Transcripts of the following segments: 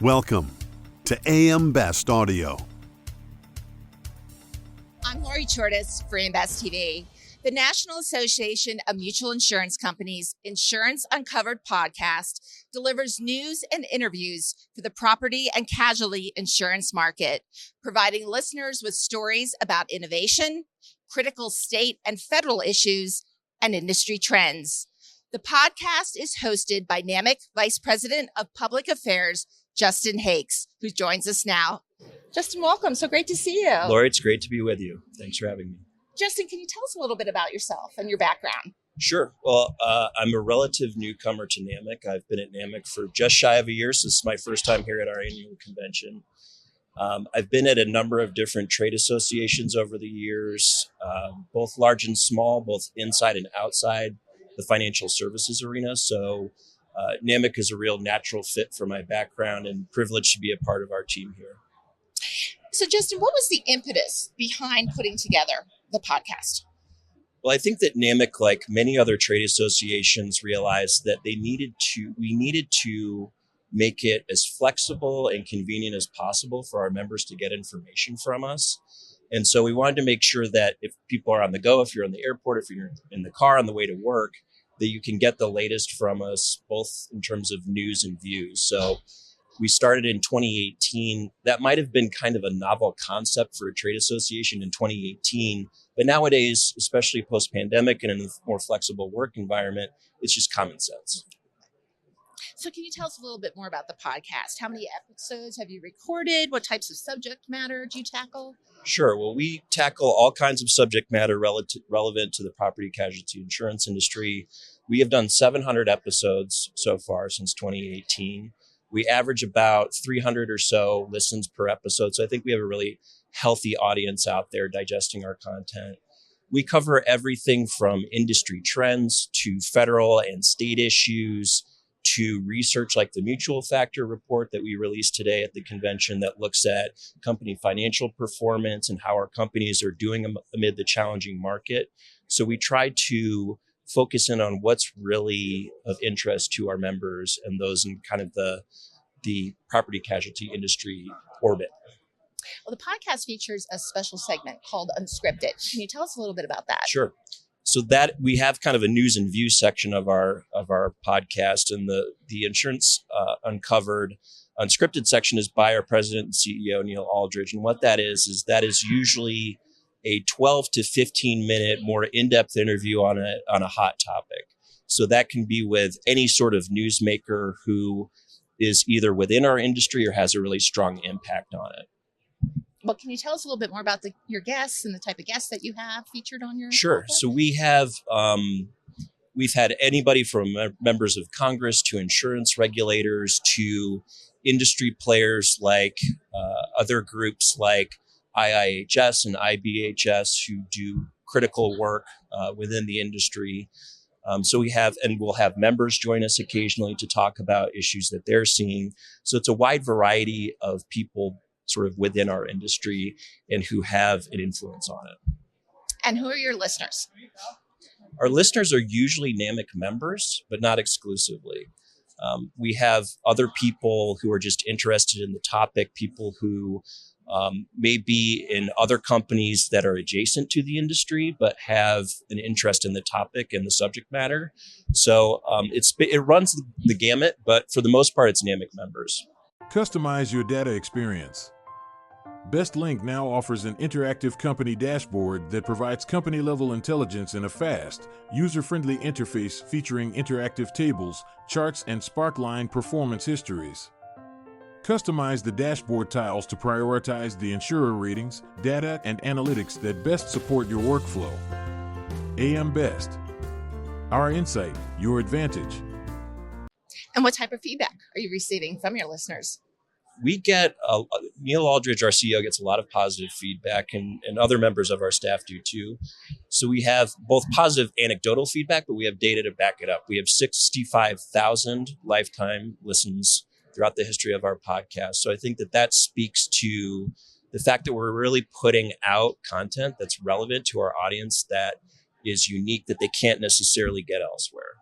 Welcome to AM Best Audio. I'm Lori Chortis for AM Best TV. The National Association of Mutual Insurance Companies Insurance Uncovered podcast delivers news and interviews for the property and casualty insurance market, providing listeners with stories about innovation, critical state and federal issues, and industry trends. The podcast is hosted by NAMIC Vice President of Public Affairs, Justin Hakes, who joins us now. Justin, welcome. So great to see you. Lori, it's great to be with you. Thanks for having me. Justin, can you tell us a little bit about yourself and your background? Sure. Well, I'm a relative newcomer to NAMIC. I've been at NAMIC for just shy of a year, so this is my first time here at our annual convention. I've been at a number of different trade associations over the years, both large and small, both inside and outside the financial services arena. So NAMIC is a real natural fit for my background and privileged to be a part of our team here. So, Justin, what was the impetus behind putting together the podcast? Well, I think that NAMIC, like many other trade associations, realized that we needed to make it as flexible and convenient as possible for our members to get information from us. And so we wanted to make sure that if people are on the go, if you're in the airport, if you're in the car on the way to work, that you can get the latest from us, both in terms of news and views. So we started in 2018. That might have been kind of a novel concept for a trade association in 2018. But nowadays, especially post-pandemic and in a more flexible work environment, it's just common sense. So can you tell us a little bit more about the podcast? How many episodes have you recorded? What types of subject matter do you tackle? Sure. Well, we tackle all kinds of subject matter relevant to the property casualty insurance industry. We have done 700 episodes so far since 2018. We average about 300 or so listens per episode. So I think we have a really healthy audience out there digesting our content. We cover everything from industry trends to federal and state issues to research like the Mutual Factor report that we released today at the convention that looks at company financial performance and how our companies are doing amid the challenging market. So we try to focus in on what's really of interest to our members and those in kind of the property casualty industry orbit. Well, the podcast features a special segment called Unscripted. Can you tell us a little bit about that? Sure. So that we have kind of a news and views section of our podcast, and the Insurance Uncovered Unscripted section is by our president and CEO, Neil Aldridge. And what that is usually a 12 to 15 minute more in-depth interview on a hot topic. So that can be with any sort of newsmaker who is either within our industry or has a really strong impact on it. Well, can you tell us a little bit more about your guests and the type of guests that you have featured on your Sure. podcast? So we've had anybody from members of Congress to insurance regulators to industry players like other groups like IIHS and IBHS who do critical work within the industry. So we'll have members join us occasionally to talk about issues that they're seeing. So it's a wide variety of people sort of within our industry and who have an influence on it. And who are your listeners? Our listeners are usually NAMIC members, but not exclusively. We have other people who are just interested in the topic, people who may be in other companies that are adjacent to the industry, but have an interest in the topic and the subject matter. So it runs the gamut, but for the most part, it's NAMIC members. Customize your data experience. BestLink now offers an interactive company dashboard that provides company-level intelligence in a fast, user-friendly interface featuring interactive tables, charts, and Sparkline performance histories. Customize the dashboard tiles to prioritize the insurer ratings, data, and analytics that best support your workflow. AM Best. Our insight, your advantage. And what type of feedback are you receiving from your listeners? We get, Neil Aldridge, our CEO, gets a lot of positive feedback, and other members of our staff do too. So we have both positive anecdotal feedback, but we have data to back it up. We have 65,000 lifetime listens throughout the history of our podcast. So I think that speaks to the fact that we're really putting out content that's relevant to our audience, that is unique, that they can't necessarily get elsewhere.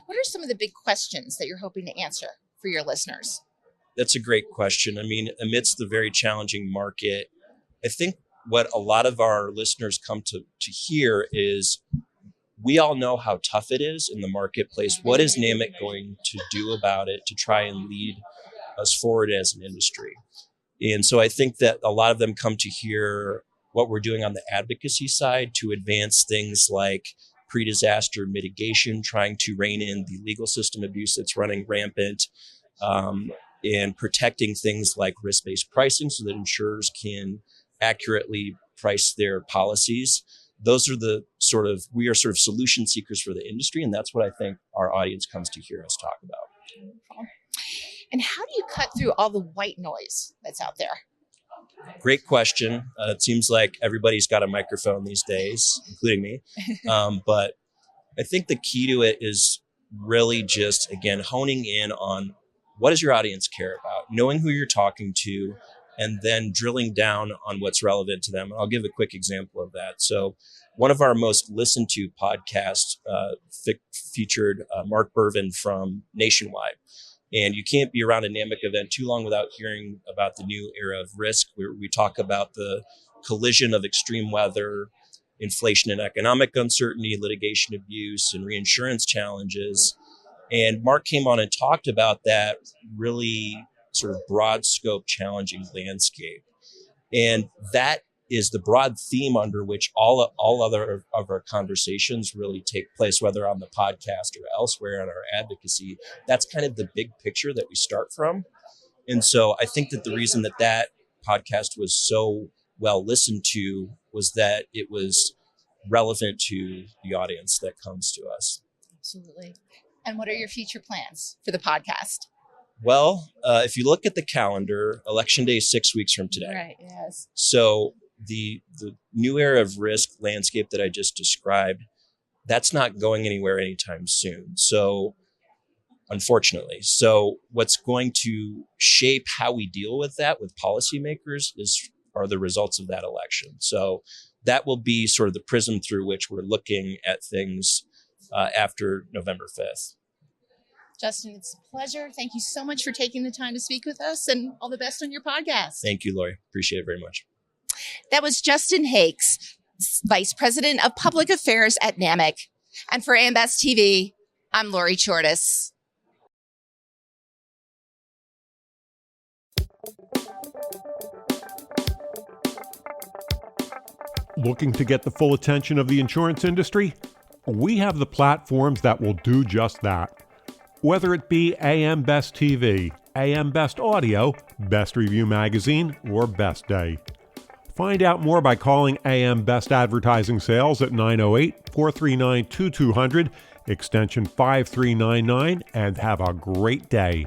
What are some of the big questions that you're hoping to answer for your listeners? That's a great question. I mean, amidst the very challenging market, I think what a lot of our listeners come to hear is we all know how tough it is in the marketplace. What is NAMIC going to do about it to try and lead us forward as an industry? And so I think that a lot of them come to hear what we're doing on the advocacy side to advance things like pre-disaster mitigation, trying to rein in the legal system abuse that's running rampant, and protecting things like risk-based pricing so that insurers can accurately price their policies. Those are we are sort of solution seekers for the industry, and that's what I think our audience comes to hear us talk about. And how do you cut through all the white noise that's out there? Great question. It seems like everybody's got a microphone these days, including me. But I think the key to it is really just, again, honing in on what does your audience care about, knowing who you're talking to, and then drilling down on what's relevant to them. And I'll give a quick example of that. So one of our most listened to podcasts featured Mark Burvin from Nationwide. And you can't be around a NAMIC event too long without hearing about the new era of risk, where we talk about the collision of extreme weather, inflation and economic uncertainty, litigation abuse, and reinsurance challenges. And Mark came on and talked about that really sort of broad scope, challenging landscape. And that is the broad theme under which all other of our conversations really take place, whether on the podcast or elsewhere in our advocacy. That's kind of the big picture that we start from. And so I think that the reason that podcast was so well listened to was that it was relevant to the audience that comes to us. Absolutely. And what are your future plans for the podcast? Well, if you look at the calendar, Election Day is 6 weeks from today. Right, yes. So the new era of risk landscape that I just described, that's not going anywhere anytime soon. So unfortunately, what's going to shape how we deal with that with policymakers are the results of that election. So that will be sort of the prism through which we're looking at things after November 5th. Justin, it's a pleasure. Thank you so much for taking the time to speak with us, and all the best on your podcast. Thank you, Lori. Appreciate it very much. That was Justin Hakes, Vice President of Public Affairs at NAMIC. And for AMBEST TV, I'm Lori Chortis. Looking to get the full attention of the insurance industry? We have the platforms that will do just that. Whether it be AM Best TV, AM Best Audio, Best Review Magazine, or Best Day. Find out more by calling AM Best Advertising Sales at 908-439-2200, extension 5399, and have a great day.